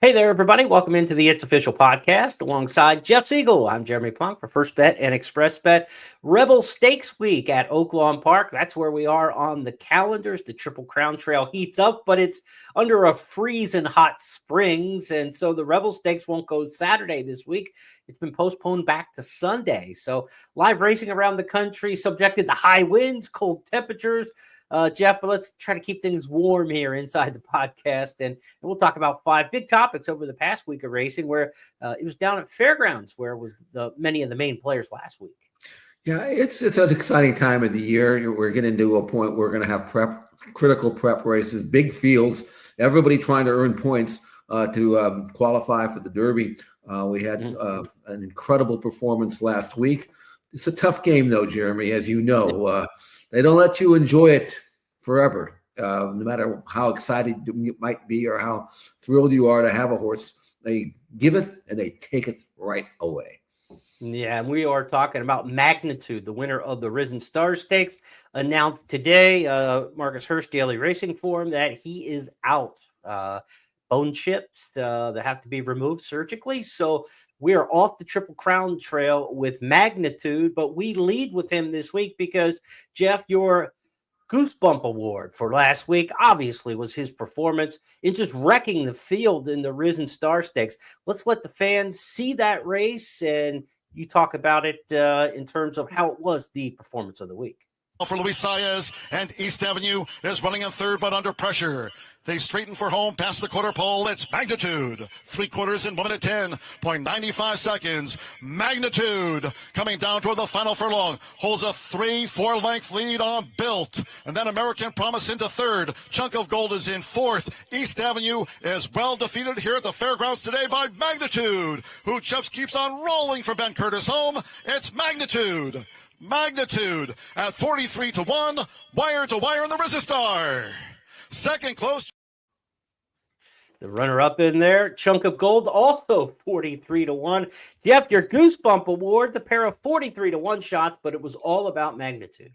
Hey there, everybody. Welcome into the It's Official podcast alongside Jeff Siegel. I'm Jeremy Plonk for First Bet and Express Bet. Rebel Stakes Week at Oak Lawn Park. That's where we are on the calendars. The Triple Crown Trail heats up, but it's under a freezing hot springs. And so the Rebel Stakes won't go Saturday this week. It's been postponed back to Sunday. So live racing around the country, subjected to high winds, cold temperatures. Jeff, but let's try to keep things warm here inside the podcast. And we'll talk about 5 big topics over the past week of racing, where it was down at Fairgrounds, where was many of the main players last week. Yeah, it's an exciting time of the year. We're getting to a point where we're going to have critical prep races, big fields, everybody trying to earn points to qualify for the Derby. We had an incredible performance last week. It's a tough game, though, Jeremy, as you know. They don't let you enjoy it forever, no matter how excited you might be or how thrilled you are to have a horse. They give it and they take it right away. Yeah, and we are talking about Magnitude, the winner of the Risen Star Stakes, announced today, Marcus Hurst Daily Racing Form, that he is out. Bone chips that have to be removed surgically. So we are off the Triple Crown Trail with Magnitude, but we lead with him this week because, Jeff, your Goosebump Award for last week obviously was his performance in just wrecking the field in the Risen Star Stakes. Let's let the fans see that race, and you talk about it in terms of how it was the performance of the week. For Luis Saez, and East Avenue is running in third but under pressure. They straighten for home past the quarter pole. It's Magnitude. 3/4 in 1 minute 10.95 seconds. Magnitude coming down toward the final furlong. Holds a 3-4 length lead on Built. And then American Promise into third. Chunk of Gold is in fourth. East Avenue is well defeated here at the fairgrounds today by Magnitude, who just keeps on rolling for Ben Curtis home. It's Magnitude. Magnitude at 43-1, wire to wire in the Resistar. Second close. The runner-up in there, Chunk of Gold, also 43-1. Jeff, your Goosebump Award, the pair of 43-1 shots, but it was all about Magnitude.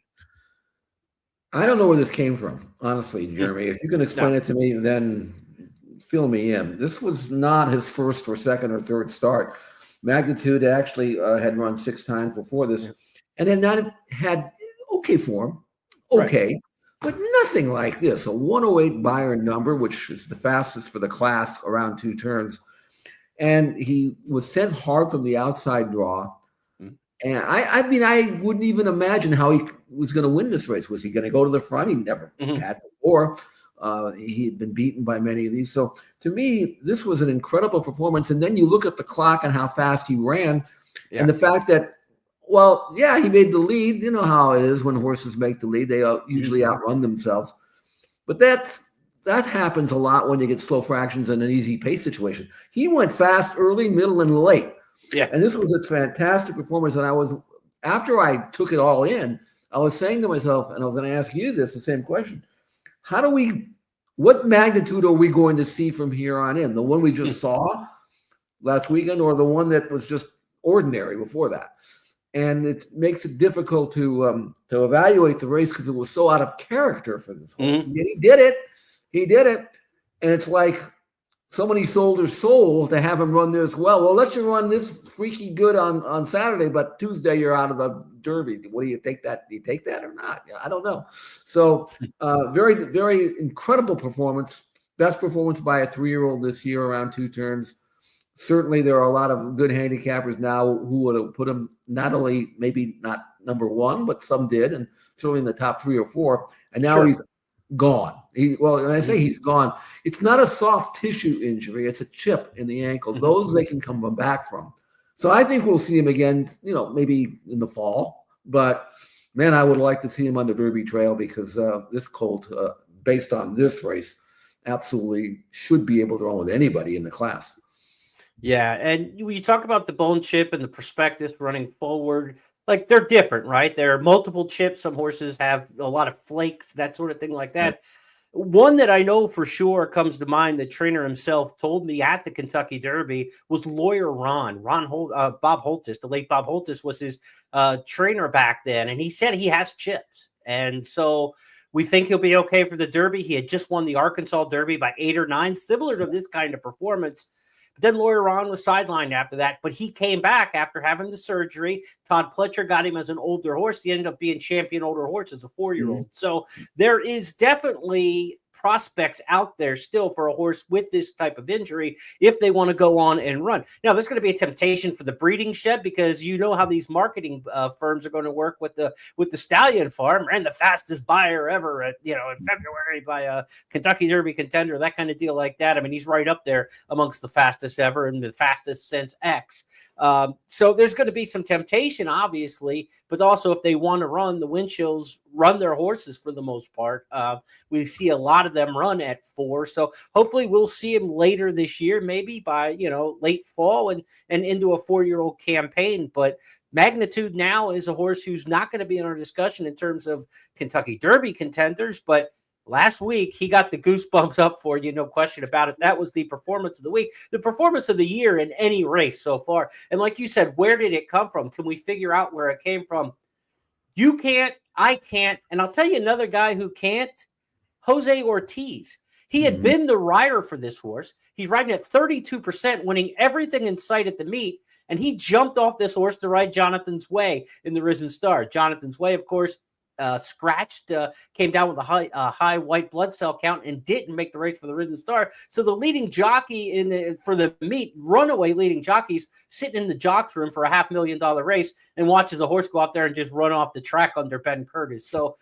I don't know where this came from, honestly, Jeremy. If you can explain it to me, then fill me in. This was not his first or second or third start. Magnitude actually had run 6 times before this. And then not had okay form, right, but nothing like this. A 108 Beyer number, which is the fastest for the class around 2 turns. And he was sent hard from the outside draw. And I mean, I wouldn't even imagine how he was going to win this race. Was he going to go to the front? He never had before. He had been beaten by many of these. So to me, this was an incredible performance. And then you look at the clock and how fast he ran, and the fact that, well, yeah, he made the lead. You know how it is when horses make the lead. They usually outrun themselves. But that happens a lot when you get slow fractions in an easy pace situation. He went fast early, middle, and late. Yeah. And this was a fantastic performance. And after I took it all in, I was saying to myself, and I was going to ask you the same question. What Magnitude are we going to see from here on in? The one we just saw last weekend, or the one that was just ordinary before that? And it makes it difficult to evaluate the race because it was so out of character for this horse. Yet he did it. And it's like somebody sold their soul to have him run this well. Well, let you run this freaky good on Saturday, but Tuesday you're out of the Derby. What do you take that? Do you take that or not? I don't know. So very, very incredible performance. Best performance by a 3-year-old this year around 2 turns. Certainly, there are a lot of good handicappers now who would have put him not only maybe not number 1, but some did, and certainly in the top 3 or 4. And now he's gone. When I say he's gone, it's not a soft tissue injury; it's a chip in the ankle. Those they can come back from. So I think we'll see him again. Maybe in the fall. But man, I would like to see him on the Derby Trail because this colt, based on this race, absolutely should be able to run with anybody in the class. Yeah, and you talk about the bone chip and the prospectus running forward, like they're different, right? There are multiple chips. Some horses have a lot of flakes, that sort of thing like that. One that I know for sure comes to mind, the trainer himself told me at the Kentucky Derby, was Lawyer Bob Holtis. The late Bob Holtis was his trainer back then, and he said he has chips. And so We think he'll be okay for the Derby. He had just won the Arkansas Derby by 8 or 9, similar to this kind of performance. But then Lawyer Ron was sidelined after that, but he came back after having the surgery. Todd Pletcher got him as an older horse. He ended up being champion older horse as a 4-year-old. Mm-hmm. So there is definitely prospects out there still for a horse with this type of injury if they want to go on and run. Now, there's going to be a temptation for the breeding shed because you know how these marketing firms are going to work with the Stallion Farm. Ran the fastest buyer ever at, in February by a Kentucky Derby contender, that kind of deal like that. I mean, he's right up there amongst the fastest ever and the fastest since X. So there's going to be some temptation, obviously, but also if they want to run, the Winchills run their horses for the most part. We see a lot of them run at 4. So hopefully we'll see him later this year, maybe by, late fall and into a 4-year-old campaign. But Magnitude now is a horse who's not going to be in our discussion in terms of Kentucky Derby contenders, but last week, he got the goosebumps up for you, no question about it. That was the performance of the week, the performance of the year in any race so far. And like you said, where did it come from? Can we figure out where it came from? You can't, I can't. And I'll tell you another guy who can't, Jose Ortiz. He had been the rider for this horse. He's riding at 32%, winning everything in sight at the meet. And he jumped off this horse to ride Jonathan's Way in the Risen Star. Jonathan's Way, of course, scratched, came down with a high white blood cell count and didn't make the race for the Risen Star. So the leading jockey for the meet, runaway leading jockeys, sitting in the jock's room for a $500,000 race and watches a horse go out there and just run off the track under Ben Curtis. So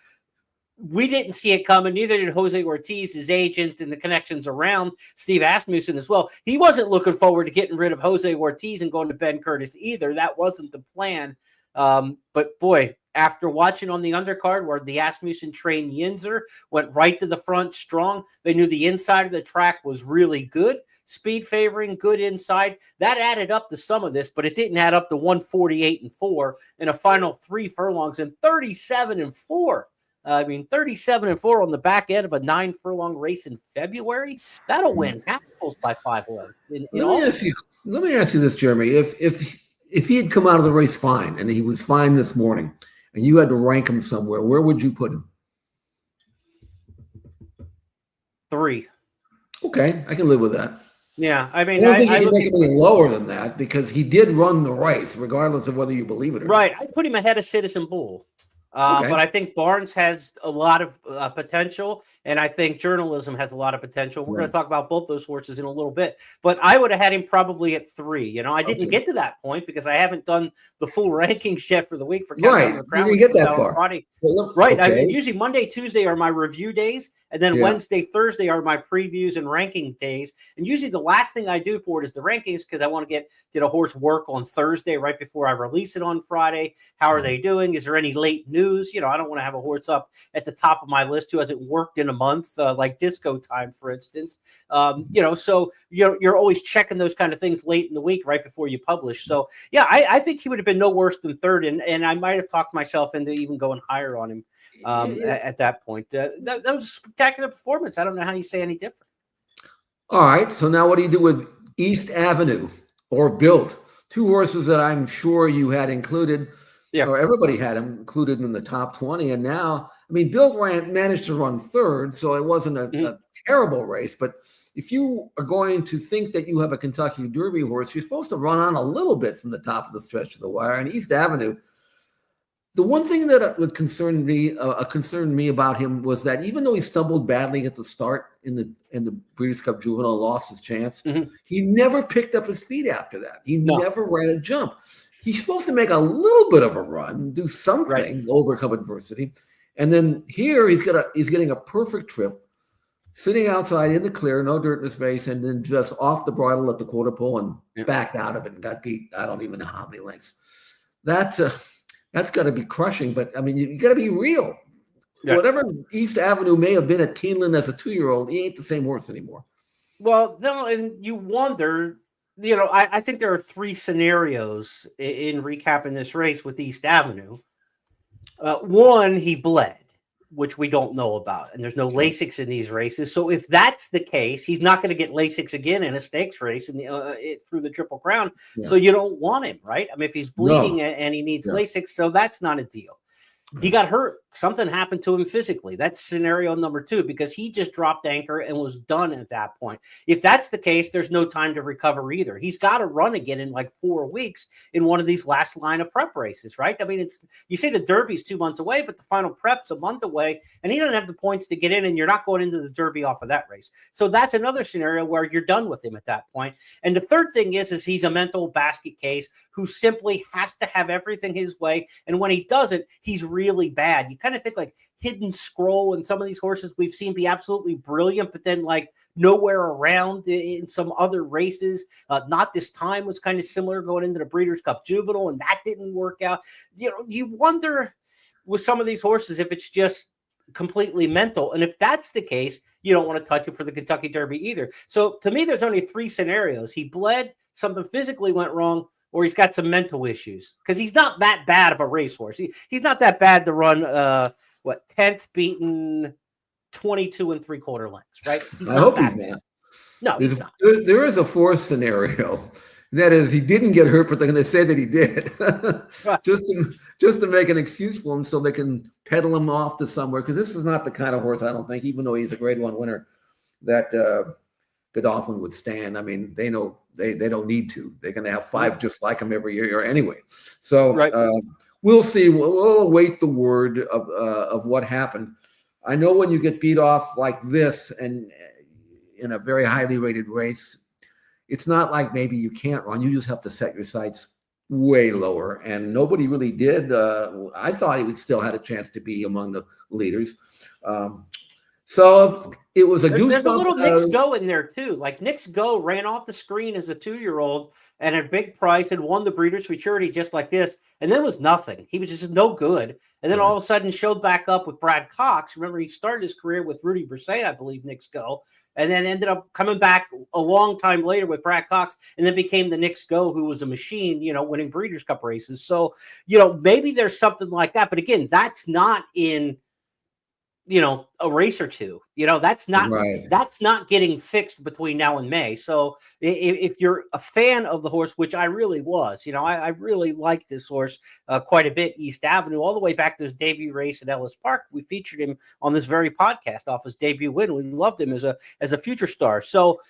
we didn't see it coming. Neither did Jose Ortiz, his agent, and the connections around Steve Asmussen as well. He wasn't looking forward to getting rid of Jose Ortiz and going to Ben Curtis either. That wasn't the plan. But boy, after watching on the undercard where the Asmussen trained Yinzer went right to the front strong, they knew the inside of the track was really good. Speed favoring, good inside. That added up to some of this, but it didn't add up to 148-4 in a final 3 furlongs and 37-4. 37-4 on the back end of a 9-furlong race in February. That'll win Haskell's by 5 lengths. Let me ask you this, Jeremy. If he had come out of the race fine and he was fine this morning, and you had to rank him somewhere, where would you put him? 3. Okay, I can live with that. Yeah, I mean, I don't think you can make him any lower than that because he did run the race, regardless of whether you believe it or not. Right, I put him ahead of Citizen Bull. But I think Barnes has a lot of potential, and I think journalism has a lot of potential. We're going to talk about both those horses in a little bit, but I would have had him probably at 3. I didn't get to that point because I haven't done the full rankings yet for the week. For right, you didn't get that far. Right, I mean, usually Monday, Tuesday are my review days, and then Wednesday, Thursday are my previews and ranking days. And usually the last thing I do for it is the rankings because I want to did a horse work on Thursday right before I release it on Friday? How are they doing? Is there any late news? I don't want to have a horse up at the top of my list who hasn't worked in a month, like Disco Time, for instance. So you're always checking those kind of things late in the week, right before you publish. So yeah, I think he would have been no worse than 3rd, and I might have talked myself into even going higher on him at that point. That was a spectacular performance. I don't know how you say any different. All right, so now what do you do with East Avenue or Built? 2 horses that I'm sure you had included. Or everybody had him included in the top 20. And now, I mean, Bill managed to run 3rd, so it wasn't a terrible race. But if you are going to think that you have a Kentucky Derby horse, you're supposed to run on a little bit from the top of the stretch of the wire. And East Avenue, the one thing that would concern me about him was that even though he stumbled badly at the start in the Breeders' Cup Juvenile, lost his chance, he never picked up his feet after that. He never ran a jump. He's supposed to make a little bit of a run, do something, overcome adversity. And then here he's getting a perfect trip, sitting outside in the clear, no dirt in his face, and then just off the bridle at the quarter pole and backed out of it and got beat. I don't even know how many lengths. That's got to be crushing. But, I mean, you got to be real. Yeah. Whatever East Avenue may have been at Keeneland as a 2-year-old, he ain't the same horse anymore. Well, no, and you wonder – I think there are 3 scenarios in recapping this race with East Avenue. 1, he bled, which we don't know about, and there's no Lasix in these races. So if that's the case, he's not going to get Lasix again in a stakes race through the Triple Crown. Yeah. So you don't want him, right? I mean, if he's bleeding and he needs Lasix, so that's not a deal. He got hurt something happened to him physically. That's scenario number 2, because he just dropped anchor and was done at that point. If that's the case, there's no time to recover either. He's got to run again in like 4 weeks in one of these last line of prep races, right? I mean, you say the Derby's 2 months away, but the final prep's a month away, and he doesn't have the points to get in, and you're not going into the Derby off of that race. So that's another scenario where you're done with him at that point. And the third thing is he's a mental basket case who simply has to have everything his way, and when he doesn't, he's really bad. You kind of think like Hidden Scroll and some of these horses we've seen be absolutely brilliant, but then like nowhere around in some other races. Not This Time was kind of similar going into the Breeders' Cup Juvenile, and that didn't work out. You know, you wonder with some of these horses if it's just completely mental, and if that's the case, you don't want to touch it for the Kentucky Derby either. So to me, there's only 3 scenarios: he bled, something physically went wrong, or he's got some mental issues, because he's not that bad of a racehorse. He's not that bad to run 10th beaten 22 3/4 lengths, right? I hope he's not. No, he's not. There is a 4th scenario. And that is, he didn't get hurt, but they're going to say that he did, just to make an excuse for him, so they can peddle him off to somewhere. Because this is not the kind of horse, I don't think, even though he's a Grade 1 winner, that Godolphin would stand. I mean, they know they don't need to. They're going to have 5 just like him every year anyway. So right. We'll see. We'll await the word of what happened. I know when you get beat off like this and in a very highly rated race, it's not like maybe you can't run. You just have to set your sights way lower, and nobody really did. I thought he would still had a chance to be among the leaders. So it was a goosebump. There's a little Knicks Go in there too. Like Knicks Go ran off the screen as a 2-year-old and a big price and won the Breeders' Futurity just like this, and then was nothing. He was just no good, and then all of a sudden showed back up with Brad Cox. Remember, he started his career with Rudy Brisset, I believe, Knicks Go, and then ended up coming back a long time later with Brad Cox, and then became the Knicks Go, who was a machine, winning Breeders' Cup races. So, maybe there's something like that, but again, that's not in a race or two. That's not getting fixed between now and May. So if you're a fan of the horse, which I really was, I really liked this horse quite a bit, East Avenue, all the way back to his debut race at Ellis Park. We featured him on this very podcast off his debut win. We loved him as a future star. So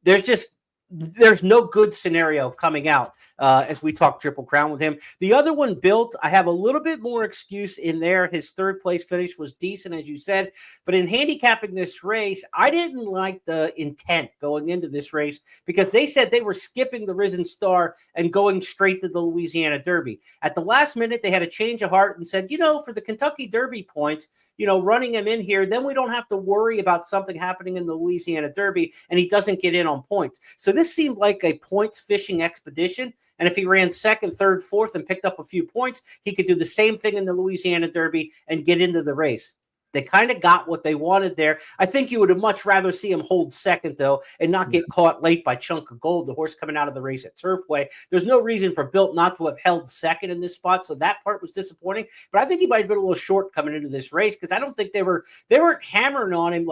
there's no good scenario coming out as we talk Triple Crown with him. The other one, Built, I have a little bit more excuse in there. His 3rd place finish was decent, as you said. But in handicapping this race, I didn't like the intent going into this race, because they said they were skipping the Risen Star and going straight to the Louisiana Derby. At the last minute, they had a change of heart and said, for the Kentucky Derby points, running him in here, then we don't have to worry about something happening in the Louisiana Derby, and he doesn't get in on points. So this seemed like a points fishing expedition. And if he ran 2nd, 3rd, 4th and picked up a few points, he could do the same thing in the Louisiana Derby and get into the race. They kind of got what they wanted there. I think you would have much rather see him hold 2nd, though, and not get caught late by Chunk of Gold, the horse coming out of the race at Turfway. There's no reason for Built not to have held 2nd in this spot, so that part was disappointing. But I think he might have been a little short coming into this race, because I don't think they weren't hammering on him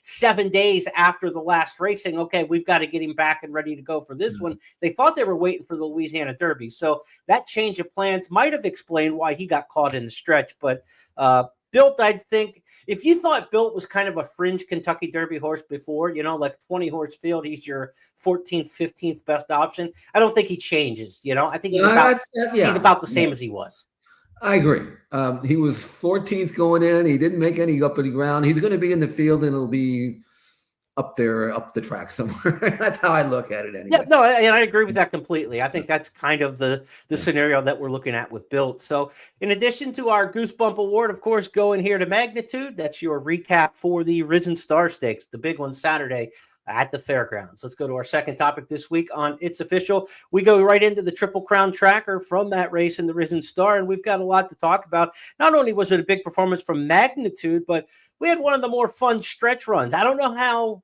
7 days after the last race saying, okay, we've got to get him back and ready to go for this one. They thought they were waiting for the Louisiana Derby. So that change of plans might have explained why he got caught in the stretch. But Built, I think, if you thought Built was kind of a fringe Kentucky Derby horse before, like 20 horse field, he's your 14th, 15th best option. I don't think he changes. I think he's about the same as he was. I agree. He was 14th going in. He didn't make any up to the ground. He's going to be in the field, and it'll be up there, up the track somewhere. That's how I look at it anyway. Yeah, no, and I agree with that completely. I think that's kind of the scenario that we're looking at with Built. So in addition to our Goosebump Award, of course, going here to Magnitude, that's your recap for the Risen Star Stakes, the big one Saturday at the fairgrounds. Let's go to our second topic this week on It's Official. We go right into the Triple Crown tracker from that race in the Risen Star, and we've got a lot to talk about. Not only was it a big performance from Magnitude, but we had one of the more fun stretch runs. I don't know how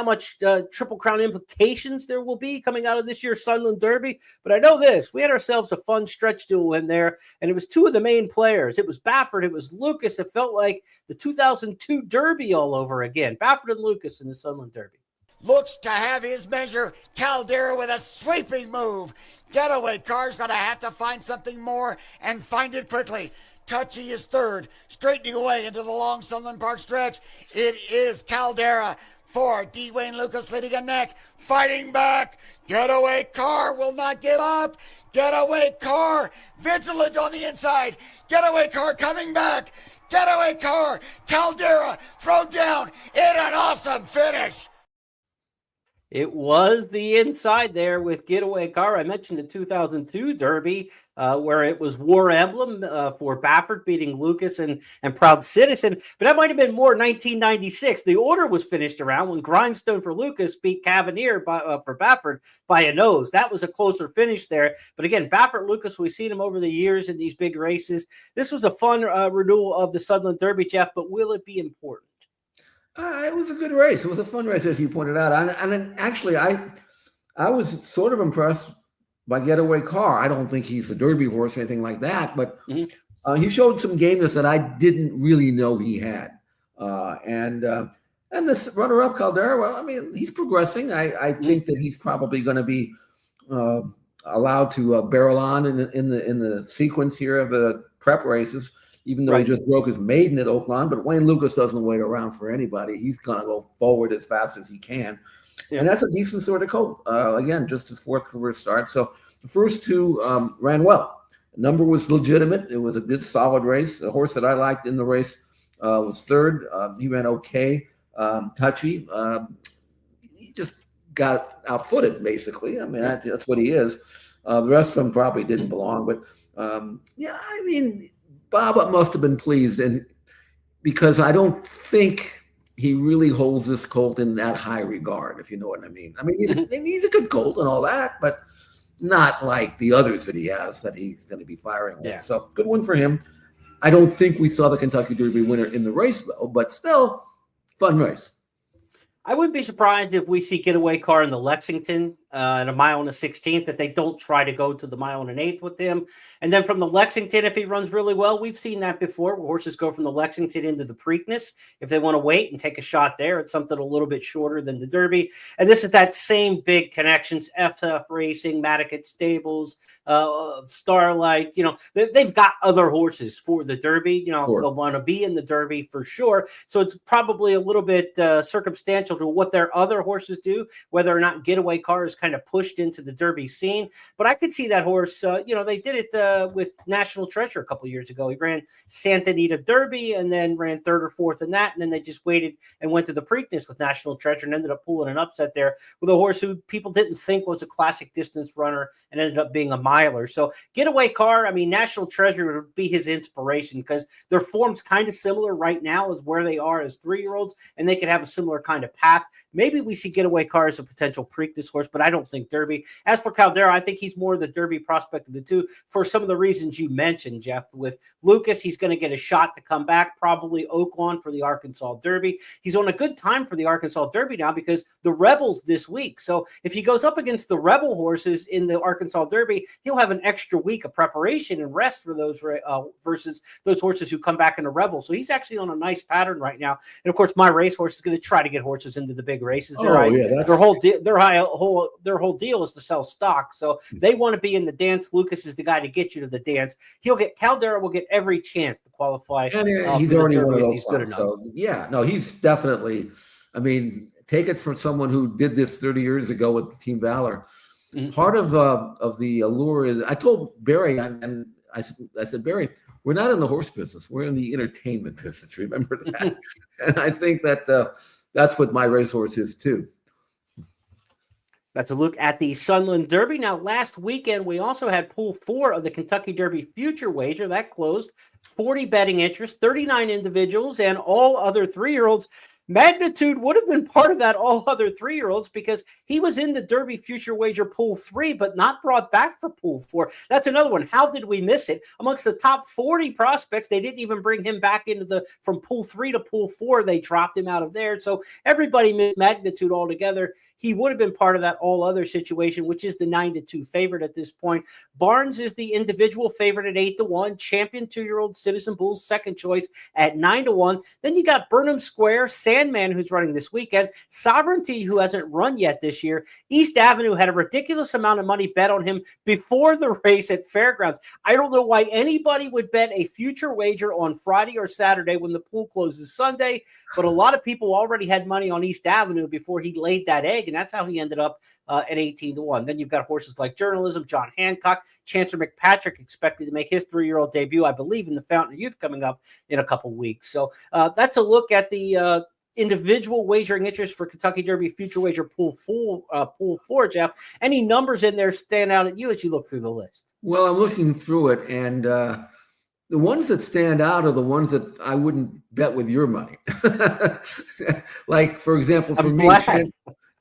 much Triple Crown implications there will be coming out of this year's Sunland Derby. But I know this, we had ourselves a fun stretch duel in there, and it was 2 of the main players. It was Baffert, it was Lucas. It felt like the 2002 Derby all over again. Baffert and Lucas in the Sunland Derby. Looks to have his measure. Caldera with a sweeping move. Getaway car's going to have to find something more and find it quickly. Touchy is third, straightening away into the long Sunland Park stretch. It is Caldera for Dwayne Lucas leading a neck, fighting back. Getaway Car will not give up. Getaway Car vigilant on the inside. Getaway Car coming back. Getaway Car, Caldera throw down in an awesome finish. It was the inside there with Getaway Car. I mentioned the 2002 Derby where it was War Emblem for Baffert beating Lucas and Proud Citizen. But that might have been more 1996. The order was finished around when Grindstone for Lucas beat Cavalier for Baffert by a nose. That was a closer finish there. But again, Baffert Lucas, we've seen him over the years in these big races. This was a fun renewal of the Sunland Derby, Jeff, but will it be important? It was a good race. It was a fun race, as you pointed out. And actually, I was sort of impressed by Getaway Car. I don't think he's a Derby horse or anything like that, but he showed some gameness that I didn't really know he had. And this runner-up Caldera, well, I mean, he's progressing. I think that he's probably going to be allowed to barrel on in the sequence here of the prep races. Even though he just broke his maiden at Oaklawn, but Wayne Lucas doesn't wait around for anybody. He's going to go forward as fast as he can. Yeah. And that's a decent sort of colt. Again, just his fourth career start. So the first two ran well. The number was legitimate. It was a good, solid race. The horse that I liked in the race was third. He ran okay. Touchy. He just got outfooted, basically. I mean, that's what he is. The rest of them probably didn't belong. But, I mean, Bob must have been pleased, and because I don't think he really holds this colt in that high regard, if you know what I mean. I mean, he's a good colt and all that, but not like the others that he has that he's going to be firing with. Yeah. So good one for him. I don't think we saw the Kentucky Derby winner in the race, though, but still, fun race. I wouldn't be surprised if we see Getaway Car in the Lexington at a mile and a 16th, that they don't try to go to the mile and an eighth with him. And then from the Lexington, if he runs really well, we've seen that before, where horses go from the Lexington into the Preakness. If they want to wait and take a shot there, it's something a little bit shorter than the Derby. And this is that same big connections, FF Racing, Madicat Stables, Starlight, they've got other horses for the Derby. Sure. They'll want to be in the Derby for sure. So it's probably a little bit circumstantial to what their other horses do, whether or not Getaway Car is kind of pushed into the Derby scene. But I could see that horse, they did it with National Treasure a couple of years ago. He ran Santa Anita Derby and then ran third or fourth in that. And then they just waited and went to the Preakness with National Treasure and ended up pulling an upset there with a horse who people didn't think was a classic distance runner and ended up being a miler. So Getaway Car, I mean, National Treasure would be his inspiration because their form's kind of similar right now as where they are as 3-year-olds, and they could have a similar kind of path. Maybe we see Getaway Car as a potential Preakness horse, but I don't think Derby. As for Caldera, I think he's more the Derby prospect of the two for some of the reasons you mentioned, Jeff. With Lucas, he's going to get a shot to come back, probably Oaklawn for the Arkansas Derby. He's on a good time for the Arkansas Derby now because the Rebels this week. So if he goes up against the Rebel horses in the Arkansas Derby, he'll have an extra week of preparation and rest for those versus those horses who come back in the Rebel. So he's actually on a nice pattern right now. And of course, my racehorse is going to try to get horses into the big races. Their whole deal is to sell stock. So they want to be in the dance. Lucas is the guy to get you to the dance. Caldera will get every chance to qualify. He's already one of those. He's good enough. So he's definitely. I mean, take it from someone who did this 30 years ago with Team Valor. Mm-hmm. Part of the allure is, I told Barry, and I said, Barry, we're not in the horse business. We're in the entertainment business. Remember that? And I think that that's what my racehorse is too. That's a look at the Sunland Derby. Now, last weekend, we also had Pool 4 of the Kentucky Derby Future Wager. That closed. 40 betting interests, 39 individuals, and all other 3-year-olds. Magnitude would have been part of that all other 3-year-olds because he was in the Derby Future Wager Pool 3, but not brought back for Pool 4. That's another one. How did we miss it? Amongst the top 40 prospects, they didn't even bring him back into from Pool 3 to Pool 4. They dropped him out of there. So everybody missed Magnitude altogether. He would have been part of that all other situation, which is the 9-2 favorite at this point. Barnes is the individual favorite at 8-1. Champion 2-year-old Citizen Bull's second choice at 9-1. Then you got Burnham Square, San Sandman, who's running this weekend, Sovereignty, who hasn't run yet this year. East Avenue had a ridiculous amount of money bet on him before the race at Fairgrounds. I don't know why anybody would bet a future wager on Friday or Saturday when the pool closes Sunday, but a lot of people already had money on East Avenue before he laid that egg, and that's how he ended up at 18-1. Then you've got horses like Journalism, John Hancock, Chancer McPatrick expected to make his 3-year-old debut, I believe, in the Fountain of Youth coming up in a couple weeks. So that's a look at the individual wagering interest for Kentucky Derby Future Wager Pool 4, Jeff. Any numbers in there stand out at you as you look through the list? Well, I'm looking through it, and the ones that stand out are the ones that I wouldn't bet with your money. Like, for example, for me,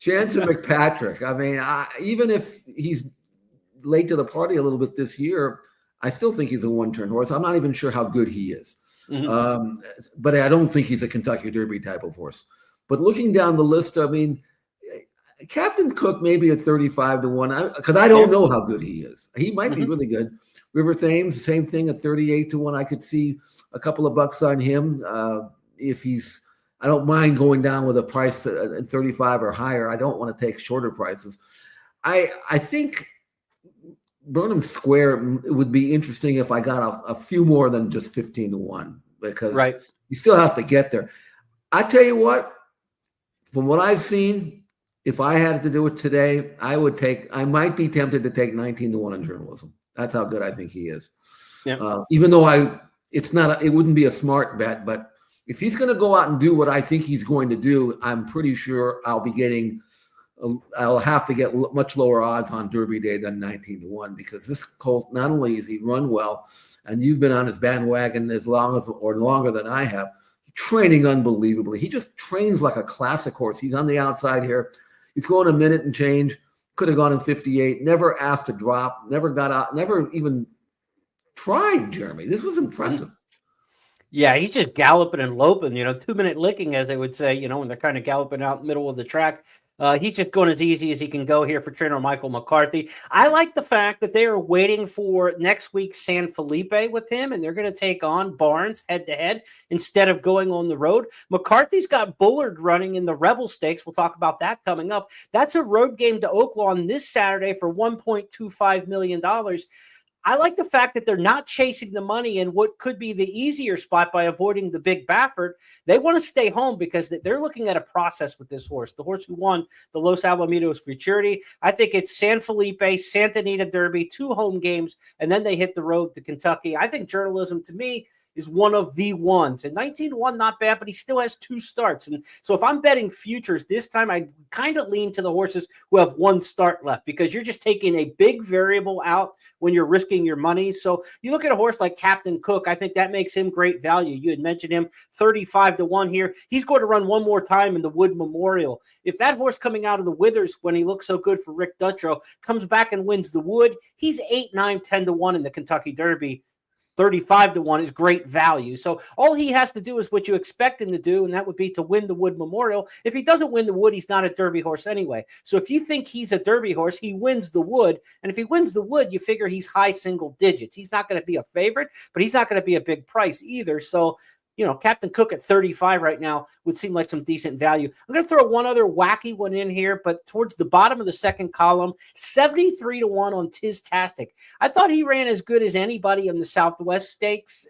Chancer McPatrick. I mean, even if he's late to the party a little bit this year, I still think he's a one-turn horse. I'm not even sure how good he is. But I don't think he's a Kentucky Derby type of horse. But looking down the list, I mean, Captain Cook maybe at 35-1, because I don't know how good he is. He might be really good. River Thames, same thing at 38-1. I could see a couple of bucks on him if he's. I don't mind going down with a price at 35 or higher. I don't want to take shorter prices. I think Burnham Square, it would be interesting if I got a few more than just 15-1, because you still have to get there. I tell you what, from what I've seen, if I had to do it today, I might be tempted to take 19-1 in Journalism. That's how good I think he is. Yeah. Even though it wouldn't be a smart bet, but if he's going to go out and do what I think he's going to do, I'm pretty sure I'll have to get much lower odds on Derby Day than 19-1, because this colt, not only is he run well, and you've been on his bandwagon as long as or longer than I have, training unbelievably. He just trains like a classic horse. He's on the outside here. He's going a minute and change. Could have gone in 58. Never asked to drop. Never got out. Never even tried, Jeremy. This was impressive. Yeah, he's just galloping and loping, 2-minute licking, as they would say, when they're kind of galloping out in the middle of the track. He's just going as easy as he can go here for trainer Michael McCarthy. I like the fact that they are waiting for next week's San Felipe with him, and they're going to take on Barnes head-to-head instead of going on the road. McCarthy's got Bullard running in the Rebel Stakes. We'll talk about that coming up. That's a road game to Oaklawn this Saturday for $1.25 million. I like the fact that they're not chasing the money in what could be the easier spot by avoiding the big Baffert. They want to stay home because they're looking at a process with this horse. The horse who won the Los Alamitos Futurity. I think it's San Felipe, Santa Anita Derby, 2 home games, and then they hit the road to Kentucky. I think Journalism, to me, is one of the ones. And 19-1, not bad, but he still has 2 starts. And so if I'm betting futures this time, I kind of lean to the horses who have 1 start left, because you're just taking a big variable out when you're risking your money. So you look at a horse like Captain Cook, I think that makes him great value. You had mentioned him 35-1 here. He's going to run one more time in the Wood Memorial. If that horse coming out of the Withers, when he looks so good for Rick Dutrow, comes back and wins the Wood, he's 8, 9, 10-1 in the Kentucky Derby. 35-1 is great value. So all he has to do is what you expect him to do, and that would be to win the Wood Memorial. If he doesn't win the Wood, he's not a Derby horse anyway. So if you think he's a Derby horse, he wins the Wood. And if he wins the Wood, you figure he's high single digits. He's not going to be a favorite, but he's not going to be a big price either. So, Captain Cook at 35 right now would seem like some decent value. I'm going to throw one other wacky one in here, but towards the bottom of the second column, 73-1 on Tiztastic. I thought he ran as good as anybody in the Southwest Stakes.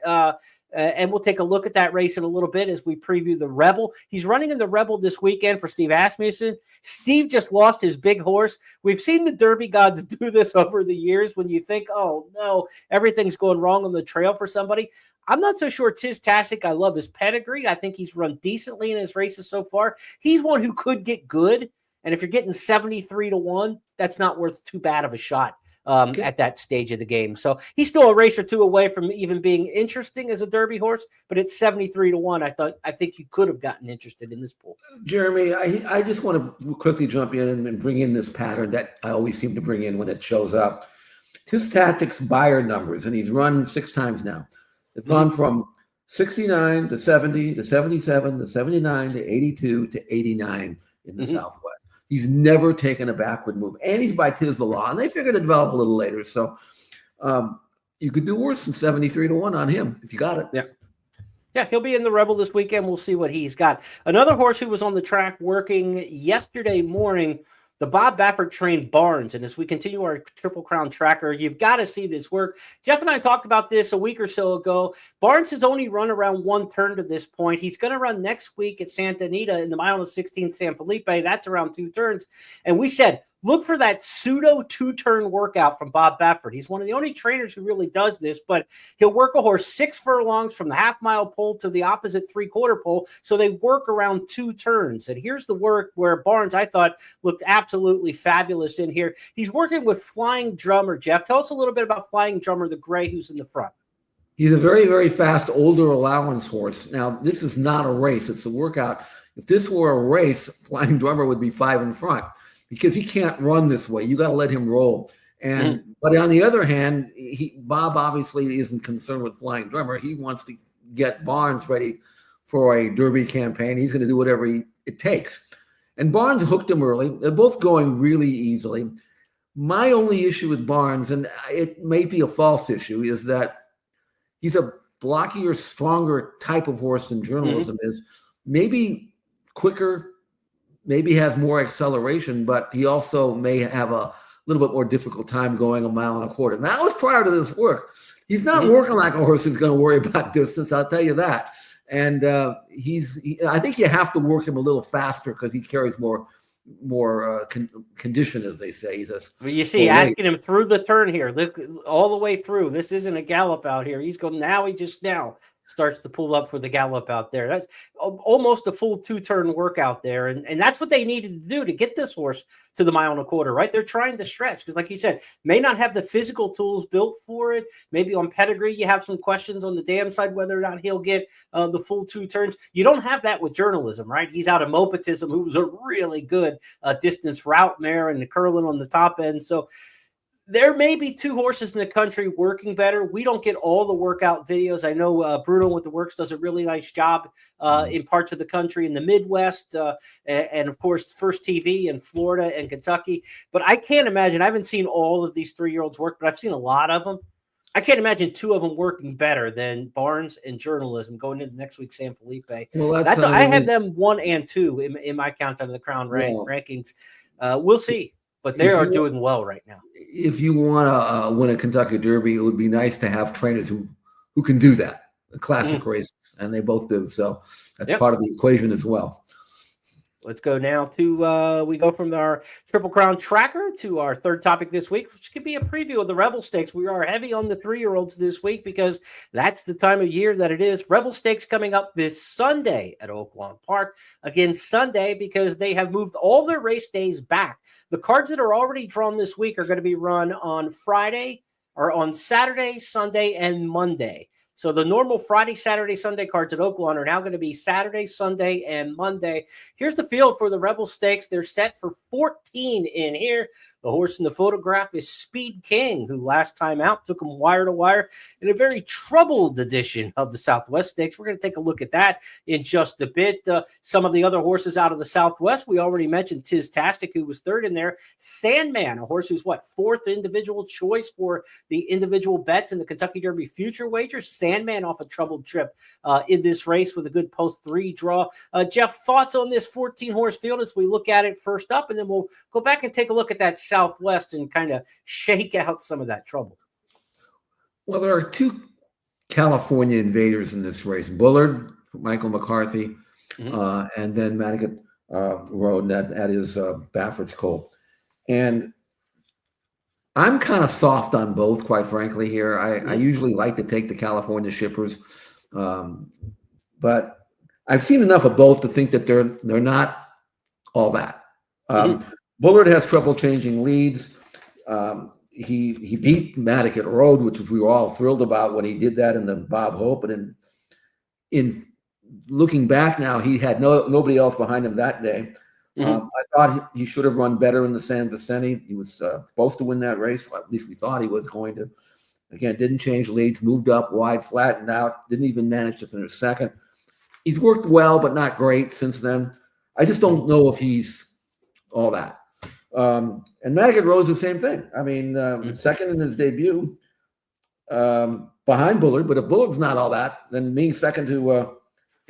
And we'll take a look at that race in a little bit as we preview the Rebel. He's running in the Rebel this weekend for Steve Asmussen. Steve just lost his big horse. We've seen the Derby gods do this over the years when you think, oh, no, everything's going wrong on the trail for somebody. I'm not so sure Tiztastic. I love his pedigree. I think he's run decently in his races so far. He's one who could get good. And if you're getting 73-1, that's not worth too bad of a shot. At that stage of the game. So he's still a race or 2 away from even being interesting as a Derby horse, but it's 73-1. I think you could have gotten interested in this pool. Jeremy, I just want to quickly jump in and bring in this pattern that I always seem to bring in when it shows up. Tiztastic's buyer numbers, and he's run 6 times now. They've gone from 69 to 70 to 77 to 79 to 82 to 89 in the Southwest. He's never taken a backward move, and he's by Tiz the Law, and they figured to develop a little later. So you could do worse than 73-1 on him if you got it. Yeah. Yeah, he'll be in the Rebel this weekend. We'll see what he's got. Another horse who was on the track working yesterday morning, the Bob Baffert trained Barnes. And as we continue our Triple Crown tracker, you've got to see this work. Jeff and I talked about this a week or so ago. Barnes has only run around one turn to this point. He's going to run next week at Santa Anita in the mile of 16 San Felipe. That's around 2 turns. And we said, look for that pseudo 2-turn workout from Bob Baffert. He's one of the only trainers who really does this, but he'll work a horse 6 furlongs from the half-mile pole to the opposite 3/4 pole, so they work around 2 turns. And here's the work where Barnes, I thought, looked absolutely fabulous in here. He's working with Flying Drummer. Jeff, tell us a little bit about Flying Drummer, the gray who's in the front. He's a very, very fast, older allowance horse. Now, this is not a race. It's a workout. If this were a race, Flying Drummer would be 5 in front, because he can't run this way. You got to let him roll. And but on the other hand, Bob obviously isn't concerned with Flying Drummer. He wants to get Barnes ready for a Derby campaign. He's going to do whatever it takes. And Barnes hooked him early. They're both going really easily. My only issue with Barnes, and it may be a false issue, is that he's a blockier, stronger type of horse than Journalism is. Maybe quicker, maybe has more acceleration, but he also may have a little bit more difficult time going 1.25 miles. And that was prior to this work. He's not working like a horse who's going to worry about distance, I'll tell you that. And I think you have to work him a little faster because he carries more condition, as they say. Well, you see, asking him through the turn here, look all the way through. This isn't a gallop out here. He's going now. He just now starts to pull up for the gallop out there. That's almost a full 2-turn workout there. And that's what they needed to do to get this horse to the 1.25 miles, right? They're trying to stretch because, like you said, may not have the physical tools built for it. Maybe on pedigree, you have some questions on the dam side, whether or not he'll get the full 2 turns. You don't have that with Journalism, right? He's out of Mopatism, who was a really good distance route mare and the curling on the top end. So there may be 2 horses in the country working better. We don't get all the workout videos. I know Bruno with the Works does a really nice job in parts of the country in the Midwest and, of course, First TV in Florida and Kentucky. But I can't imagine. I haven't seen all of these 3-year-olds work, but I've seen a lot of them. I can't imagine 2 of them working better than Barnes and Journalism going into next week's San Felipe. Well, I have them 1 and 2 in my countdown of the Crown rankings. We'll see. But they are doing well right now. If you want to win a Kentucky Derby, it would be nice to have trainers who can do that, classic races, and they both do. So that's part of the equation as well. Let's go now to we go from our Triple Crown tracker to our third topic this week, which could be a preview of the Rebel Stakes. We are heavy on the 3-year-olds this week because that's the time of year that it is. Rebel Stakes coming up this Sunday at Oaklawn Park. Again, Sunday, because they have moved all their race days back. The cards that are already drawn this week are going to be run on Friday or on Saturday, Sunday, and Monday. So the normal Friday, Saturday, Sunday cards at Oaklawn are now going to be Saturday, Sunday, and Monday. Here's the field for the Rebel Stakes. They're set for 14 in here. The horse in the photograph is Speed King, who last time out took him wire to wire in a very troubled edition of the Southwest Stakes. We're going to take a look at that in just a bit. Some of the other horses out of the Southwest, we already mentioned Tiz-tastic, who was 3rd in there. Sandman, a horse who's 4th individual choice for the individual bets in the Kentucky Derby future wager. Sandman off a troubled trip in this race with a good post 3 draw. Jeff, thoughts on this 14-horse field as we look at it first up, and then we'll go back and take a look at that Southwest and kind of shake out some of that trouble. Well, there are 2 California invaders in this race: Bullard for Michael McCarthy, and then Madigan Road at his Baffert's Colt. And I'm kind of soft on both, quite frankly, here. I usually like to take the California shippers, but I've seen enough of both to think that they're not all that. Bullard has trouble changing leads. He beat Madigan Road, which we were all thrilled about when he did that in the Bob Hope. And in looking back now, he had nobody else behind him that day. I thought he should have run better in the San Vicente. He was supposed to win that race. At least we thought he was going to. Again, didn't change leads, moved up wide, flattened out, didn't even manage to finish 2nd. He's worked well, but not great since then. I just don't know if he's all that. And Madigan Road's the same thing. I mean, 2nd in his debut, but behind Bullard. But if Bullard's not all that, then being second to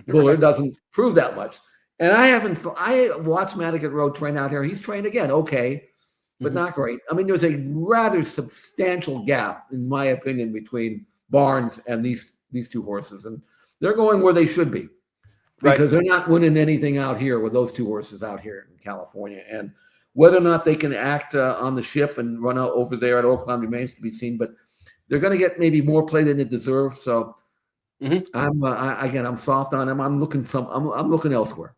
Bullard doesn't prove that much. And I watched Matticat Road train out here. He's trained again, okay, but not great. I mean, there's a rather substantial gap, in my opinion, between Barnes and these two horses. And they're going where they should be because they're not winning anything out here with those two horses out here in California. And whether or not they can act on the ship and run out over there at Oakland remains to be seen. But they're going to get maybe more play than they deserve. So I'm soft on them. I'm looking elsewhere.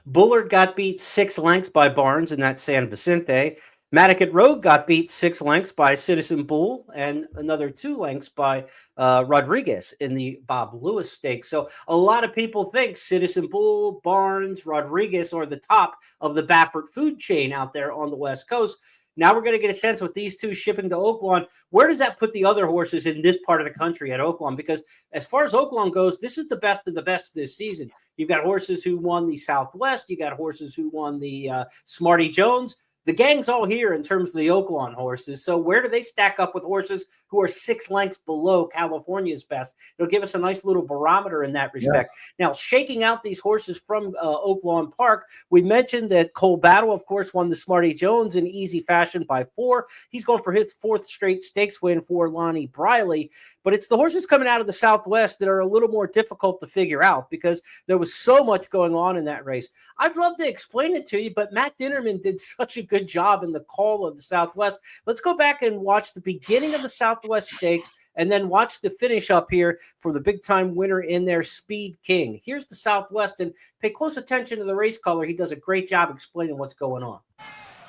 Bullard got beat 6 lengths by Barnes in that San Vicente. Matticat Road got beat 6 lengths by Citizen Bull and another 2 lengths by Rodriguez in the Bob Lewis Stakes. So a lot of people think Citizen Bull, Barnes, Rodriguez are the top of the Baffert food chain out there on the West Coast. Now we're going to get a sense with these two shipping to Oaklawn. Where does that put the other horses in this part of the country at Oaklawn? Because as far as Oaklawn goes, this is the best of the best this season. You've got horses who won the Southwest. You got horses who won the Smarty Jones. The gang's all here in terms of the Oaklawn horses. So where do they stack up with horses who are 6 lengths below California's best? It'll give us a nice little barometer in that respect. Yes. Now, shaking out these horses from Oaklawn Park, we mentioned that Cole Battle, of course, won the Smarty Jones in easy fashion by 4. He's going for his 4th straight stakes win for Lonnie Briley. But it's the horses coming out of the Southwest that are a little more difficult to figure out because there was so much going on in that race. I'd love to explain it to you, but Matt Dinnerman did such a good job in the call of the Southwest. Let's go back and watch the beginning of the Southwest Stakes and then watch the finish up here for the big-time winner in there, Speed King. Here's the Southwest, and pay close attention to the race color. He does a great job explaining what's going on.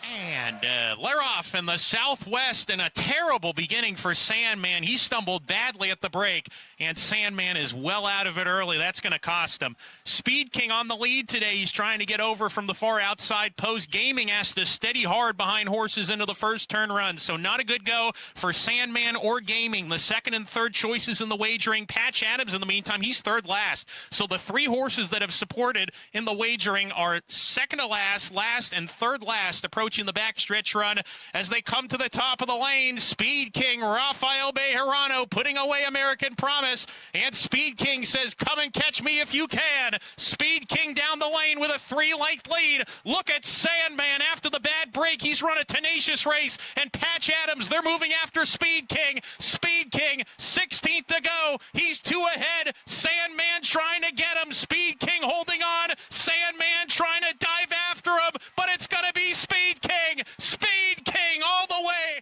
And they're off in the Southwest, and a terrible beginning for Sandman. He stumbled badly at the break, and Sandman is well out of it early. That's going to cost him. Speed King on the lead today. He's trying to get over from the far outside post. Gaming has to steady hard behind horses into the first turn run, so not a good go for Sandman or Gaming. The second and third choices in the wagering. Patch Adams, in the meantime, he's third last. So the 3 horses that have supported in the wagering are second to last, last, and third last, approaching the backstretch run as they come to the top of the lane. Speed King, Rafael Bejarano putting away American Promise, and Speed King says, come and catch me if you can. Speed King down the lane with a 3-length lead. Look at Sandman after the bad break. He's run a tenacious race, and Patch Adams, they're moving after Speed King. Speed King, 16th to go. He's 2 ahead. Sandman trying to get him. Speed King holding on. Sandman trying to dive after him, but it's going to be Speed King. Speed King all the way.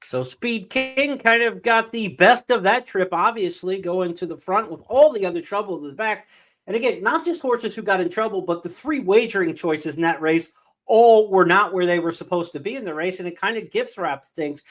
So Speed King kind of got the best of that trip, obviously, going to the front with all the other trouble to the back. And again, not just horses who got in trouble, but the 3 wagering choices in that race all were not where they were supposed to be in the race, and it kind of gift wraps things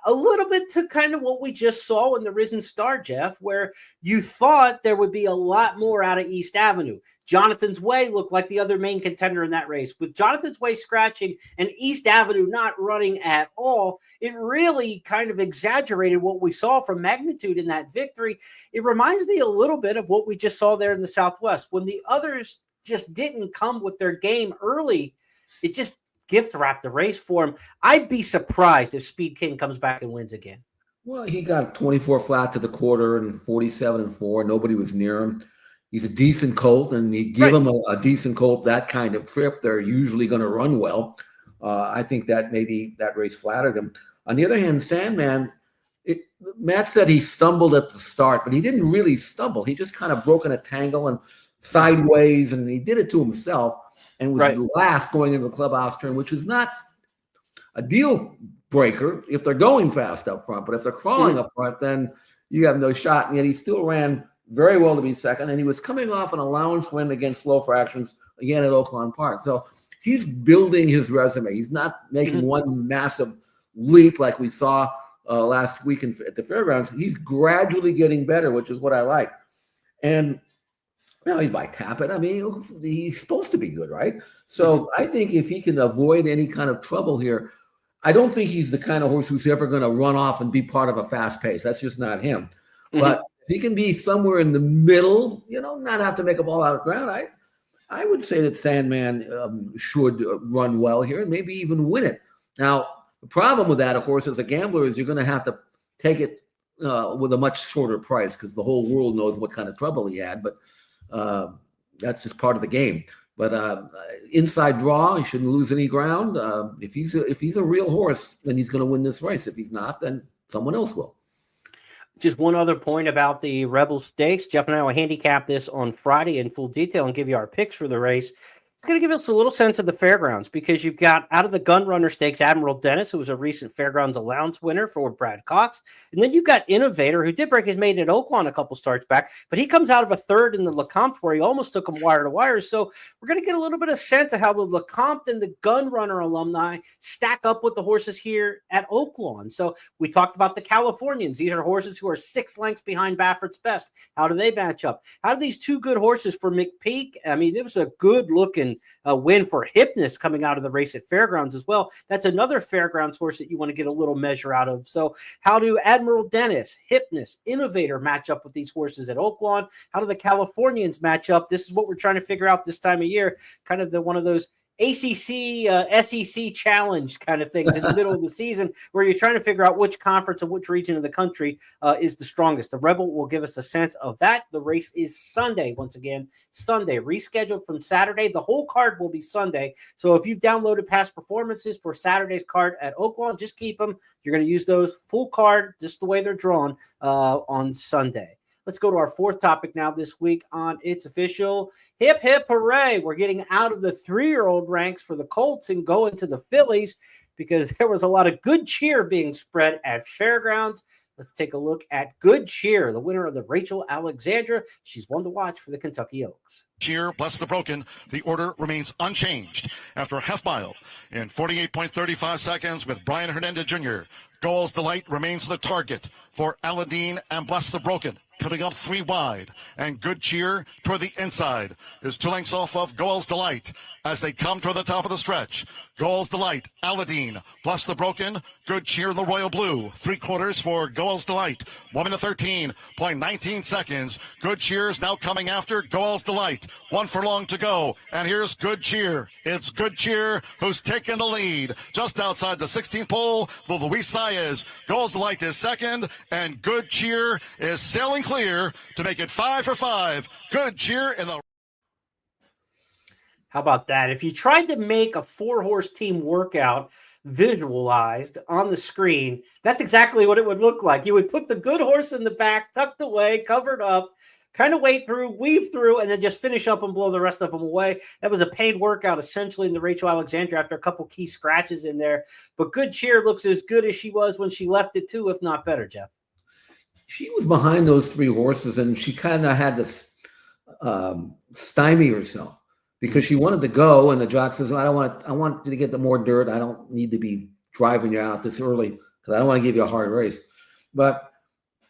a little bit to kind of what we just saw in the Risen Star, Jeff, where you thought there would be a lot more out of East Avenue. Jonathan's Way looked like the other main contender in that race. With Jonathan's Way scratching and East Avenue not running at all, it really kind of exaggerated what we saw from magnitude in that victory. It reminds me a little bit of what we just saw there in the Southwest. When the others just didn't come with their game early, it just gift wrap the race for him. I'd be surprised if Speed King comes back and wins again. Well, he got 24 flat to the quarter and 47-4. Nobody was near him. He's a decent colt, and you give him a decent colt that kind of trip, they're usually going to run well. I think that maybe that race flattered him. On the other hand, Sandman, Matt said he stumbled at the start, but he didn't really stumble. He just kind of broke in a tangle and sideways, and he did it to himself. And was last going into the clubhouse turn, which is not a deal breaker if they're going fast up front. But if they're crawling up front, then you have no shot. And yet he still ran very well to be second. And he was coming off an allowance win against Slow Fractions again at Oaklawn Park. So he's building his resume. He's not making one massive leap like we saw last week at the fairgrounds. He's gradually getting better, which is what I like. And now he's by Tappet. I mean, he's supposed to be good, right? So I think if he can avoid any kind of trouble here, I don't think he's the kind of horse who's ever going to run off and be part of a fast pace. That's just not him. But if he can be somewhere in the middle, not have to make a ball out of ground, I would say that Sandman should run well here and maybe even win it. Now, the problem with that, of course, as a gambler is you're going to have to take it with a much shorter price because the whole world knows what kind of trouble he had. But that's just part of the game. But inside draw, he shouldn't lose any ground. If he's a real horse, then he's going to win this race. If he's not, then someone else will. Just one other point about the Rebel Stakes. Jeff and I will handicap this on Friday in full detail and give you our picks for the race. It's going to give us a little sense of the fairgrounds because you've got out of the Gun Runner Stakes, Admiral Dennis, who was a recent Fairgrounds allowance winner for Brad Cox. And then you've got Innovator, who did break his maiden at Oaklawn a couple starts back, but he comes out of a third in the Lecomte where he almost took him wire to wire. So we're going to get a little bit of sense of how the Lecomte and the Gun Runner alumni stack up with the horses here at Oaklawn. So we talked about the Californians. These are horses who are 6 lengths behind Baffert's Best. How do they match up? How do these two good horses for McPeak? I mean, it was a good looking win for Hypnus coming out of the race at Fairgrounds as well. That's another Fairgrounds horse that you want to get a little measure out of. So how do Admiral Dennis, Hypnus, Innovator match up with these horses at Oaklawn? How do the Californians match up? This is what we're trying to figure out this time of year, kind of one of those ACC, SEC challenge kind of things in the middle of the season where you're trying to figure out which conference and which region of the country is the strongest. The Rebel will give us a sense of that. The race is Sunday. Once again, Sunday, rescheduled from Saturday. The whole card will be Sunday. So if you've downloaded past performances for Saturday's card at Oaklawn, just keep them. You're going to use those full card, just the way they're drawn on Sunday. Let's go to our fourth topic now this week on It's Official. Hip, hip, hooray. We're getting out of the 3-year-old ranks for the Colts and going to the fillies because there was a lot of good cheer being spread at Fairgrounds. Let's take a look at Good Cheer, the winner of the Rachel Alexandra. She's one to watch for the Kentucky Oaks. Cheer, Bless the Broken. The order remains unchanged after a half mile in 48.35 seconds with Brian Hernandez Jr. Goal's Delight remains the target for Aladdin and Bless the Broken. Coming up 3 wide, and Good Cheer toward the inside is 2 lengths off of Goal's Delight as they come toward the top of the stretch. Goal's Delight, Aladdin, Bless the Broken, Good Cheer in the royal blue. 3/4 for Goal's Delight. 1 minute 13.19 seconds. Good Cheer is now coming after Goal's Delight. 1 furlong to go, and here's Good Cheer. It's Good Cheer who's taken the lead. Just outside the 16th pole, the Luis Saez. Goal's Delight is second, and Good Cheer is sailing clear to make it 5 for 5. Good Cheer in the... How about that? If you tried to make a 4-horse team workout visualized on the screen, that's exactly what it would look like. You would put the good horse in the back, tucked away, covered up, kind of wait through, weave through, and then just finish up and blow the rest of them away. That was a paid workout essentially in the Rachel Alexandra after a couple key scratches in there. But Good Cheer looks as good as she was when she left it too, if not better, Jeff. She was behind those 3 horses, and she kind of had to stymie herself because she wanted to go, and the jock says, I want you to get the more dirt. I don't need to be driving you out this early because I don't want to give you a hard race. But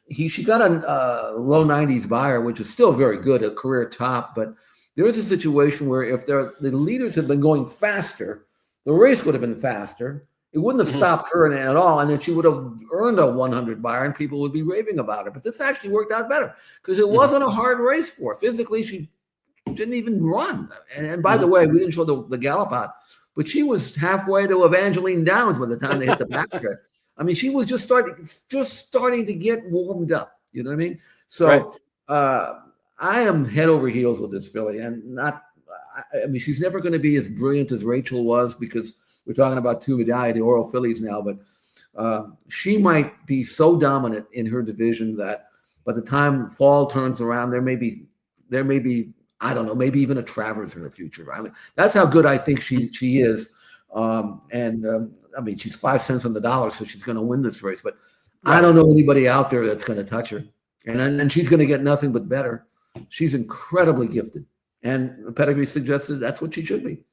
she got a low 90s buyer, which is still very good, a career top. But there is a situation where if the leaders had been going faster, the race would have been faster. It wouldn't have stopped her at all, and then she would have earned a 100 buyer, and people would be raving about her. But this actually worked out better because it wasn't a hard race for her. Physically, she didn't even run. And by the way, we didn't show the gallop out, but she was halfway to Evangeline Downs by the time they hit the backstretch. I mean, she was just starting to get warmed up. You know what I mean? So I am head over heels with this filly, and I mean, she's never going to be as brilliant as Rachel was because we're talking about 2 Vidalia, the Oral fillies now, but she might be so dominant in her division that by the time fall turns around, there may be, I don't know, maybe even a Travers in her future. I mean, that's how good I think she is. I mean, she's 5 cents on the dollar, so she's going to win this race. But I don't know anybody out there that's going to touch her, and she's going to get nothing but better. She's incredibly gifted, and pedigree suggested that's what she should be.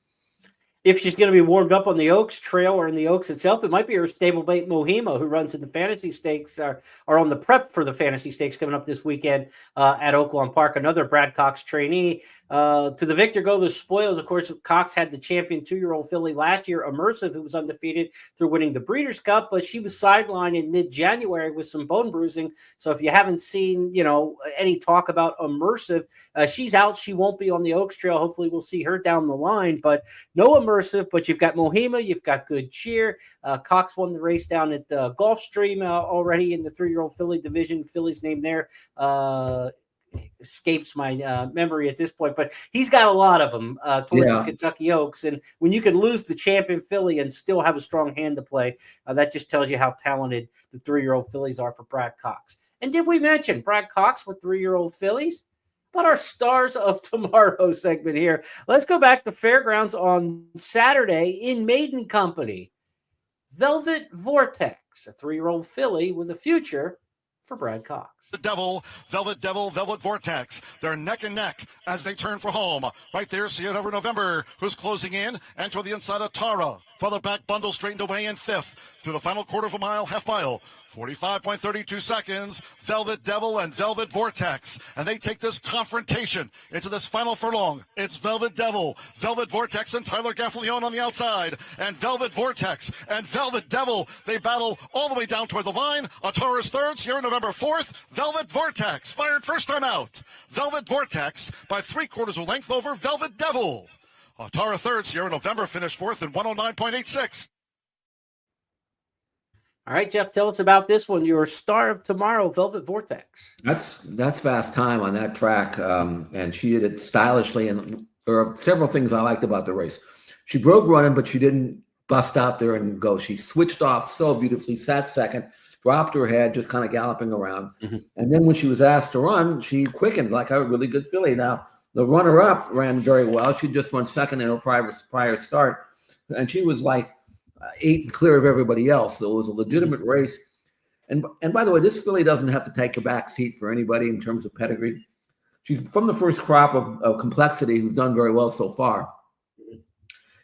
If she's going to be warmed up on the Oaks Trail or in the Oaks itself, it might be her stablemate Mohima, who runs in the Fantasy Stakes, are on the prep for the Fantasy Stakes coming up this weekend at Oaklawn Park. Another Brad Cox trainee. To the victor go the spoils. Of course, Cox had the champion 2-year-old filly last year, Immersive, who was undefeated through winning the Breeders' Cup, but she was sidelined in mid-January with some bone bruising. So if you haven't seen, any talk about Immersive, she's out. She won't be on the Oaks Trail. Hopefully we'll see her down the line, but no Immersive aversive, but you've got Mohima, you've got Good Cheer. Cox won the race down at Gulfstream already in the 3-year-old filly division. Filly's name there escapes my memory at this point, but he's got a lot of them towards the Kentucky Oaks. And when you can lose the champion filly and still have a strong hand to play, that just tells you how talented the 3-year-old fillies are for Brad Cox. And did we mention Brad Cox with 3-year-old fillies? But our stars of tomorrow segment here. Let's go back to Fairgrounds on Saturday in Maiden Company. Velvet Vortex, a 3-year-old filly with a future for Brad Cox. The Devil, Velvet Devil, Velvet Vortex. They're neck and neck as they turn for home. Right there, see it over November, who's closing in, and to the inside of Tara. Further back, Bundle straightened away in 5th through the final quarter of a mile, half mile. 45.32 seconds, Velvet Devil and Velvet Vortex. And they take this confrontation into this final furlong. It's Velvet Devil, Velvet Vortex, and Tyler Gaffalione on the outside. And Velvet Vortex and Velvet Devil, they battle all the way down toward the line. Atara's third, Sierra November 4th. Velvet Vortex fired first time out. Velvet Vortex by 3/4 of a length over Velvet Devil. Atara third, Sierra November finished 4th in 109.86. All right, Jeff, tell us about this one. Your star of tomorrow, Velvet Vortex. That's fast time on that track, and she did it stylishly. And there are several things I liked about the race. She broke running, but she didn't bust out there and go. She switched off so beautifully, sat second, dropped her head, just kind of galloping around. Mm-hmm. And then when she was asked to run, she quickened like a really good filly. Now, the runner-up ran very well. She just won second in her prior start, and she was like 8 clear of everybody else. So it was a legitimate race. And by the way, this filly doesn't have to take a back seat for anybody in terms of pedigree. She's from the first crop of Complexity, who's done very well so far.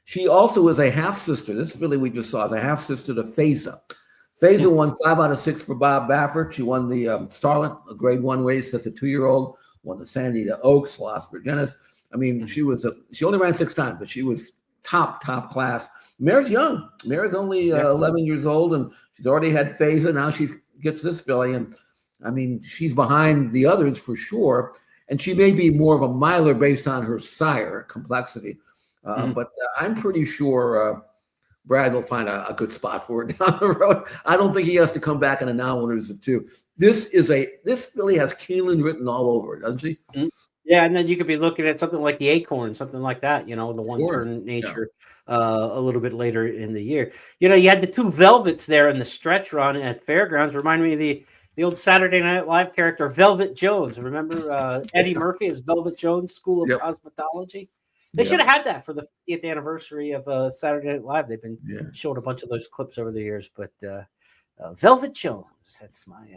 She also is a half-sister. This filly we just saw is a half-sister to Feza. Feza won 5 out of 6 for Bob Baffert. She won the Starlet, a grade 1 race. That's a 2-year-old. Won the San Diego Oaks, Las Virgenes. I mean, she only ran 6 times, but she was top class. Mare's young. Mare's only 11 years old, and she's already had Feza. Now she gets this filly, and I mean, she's behind the others for sure. And she may be more of a miler based on her sire, Complexity. But I'm pretty sure Brad will find a good spot for it down the road. I don't think he has to come back in a non-winners of 2. This filly has Keeneland written all over it, doesn't she? Mm-hmm. Yeah, and then you could be looking at something like the Acorn, something like that, the one-turn nature a little bit later in the year. You had the 2 Velvets there in the stretch run at Fairgrounds. Remind me of the old Saturday Night Live character, Velvet Jones. Remember Eddie Murphy as Velvet Jones, School of Cosmetology? They should have had that for the 50th anniversary of Saturday Night Live. They've been showing a bunch of those clips over the years, but Velvet Jones. That's my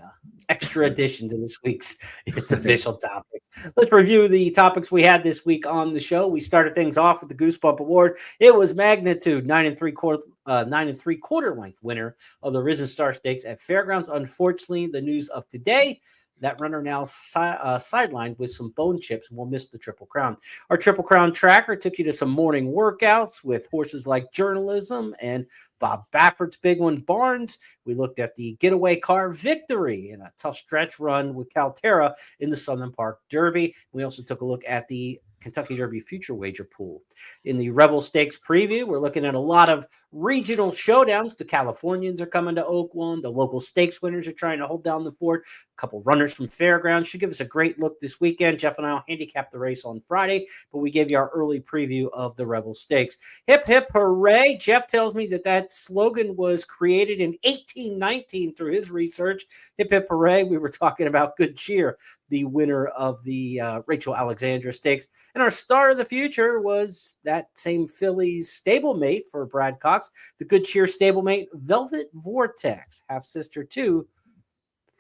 extra addition to this week's It's Official Topics. Let's review the topics we had this week on the show. We started things off with the Goosebump Award. It was Magnitude, 9 3/4 length winner of the Risen Star Stakes at Fairgrounds. Unfortunately, the news of today, that runner now sidelined with some bone chips and will miss the Triple Crown. Our Triple Crown tracker took you to some morning workouts with horses like Journalism and Bob Baffert's big one, Barnes. We looked at the Getaway Car Victory in a tough stretch run with Calterra in the Southern Park Derby. We also took a look at the Kentucky Derby Future Wager Pool. In the Rebel Stakes preview, we're looking at a lot of regional showdowns. The Californians are coming to Oakland. The local stakes winners are trying to hold down the fort. A couple runners from Fairgrounds should give us a great look this weekend. Jeff and I will handicap the race on Friday, but we gave you our early preview of the Rebel Stakes. Hip, hip, hooray. Jeff tells me that slogan was created in 1819 through his research. Hip, hip, hooray. We were talking about Good Cheer, the winner of the Rachel Alexandra Stakes. And our star of the future was that same filly's stablemate for Brad Cox, the Good Cheer stablemate, Velvet Vortex, half-sister to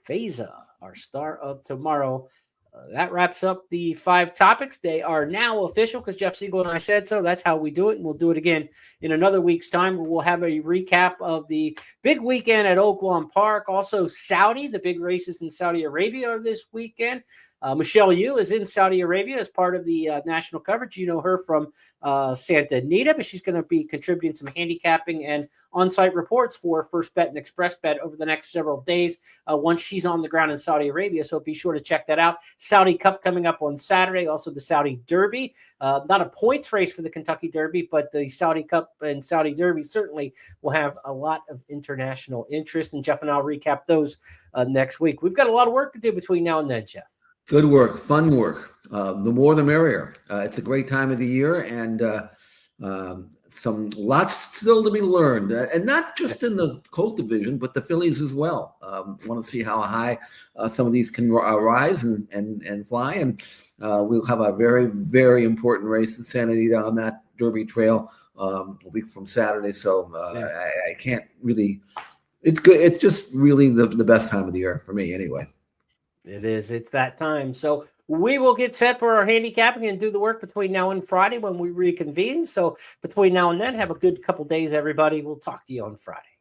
Feza, our star of tomorrow. That wraps up the 5 topics. They are now official because Jeff Siegel and I said so. That's how we do it, and we'll do it again in another week's time. We'll have a recap of the big weekend at Oaklawn Park. Also, the big races in Saudi Arabia are this weekend. Michelle Yu is in Saudi Arabia as part of the national coverage. You know her from Santa Anita, but she's going to be contributing some handicapping and on-site reports for First Bet and Express Bet over the next several days once she's on the ground in Saudi Arabia. So be sure to check that out. Saudi Cup coming up on Saturday, also the Saudi Derby. Not a points race for the Kentucky Derby, but the Saudi Cup and Saudi Derby certainly will have a lot of international interest. And Jeff and I'll recap those next week. We've got a lot of work to do between now and then, Jeff. Good work, fun work. The more the merrier. It's a great time of the year, and some lots still to be learned, and not just in the Colt division, but the fillies as well. Want to see how high some of these can rise and fly, and we'll have a very, very important race in Santa Anita on that Derby Trail a week from Saturday. So I can't really. It's good. It's just really the best time of the year for me, anyway. It is. It's that time. So we will get set for our handicapping and do the work between now and Friday when we reconvene. So between now and then, have a good couple days, everybody. We'll talk to you on Friday.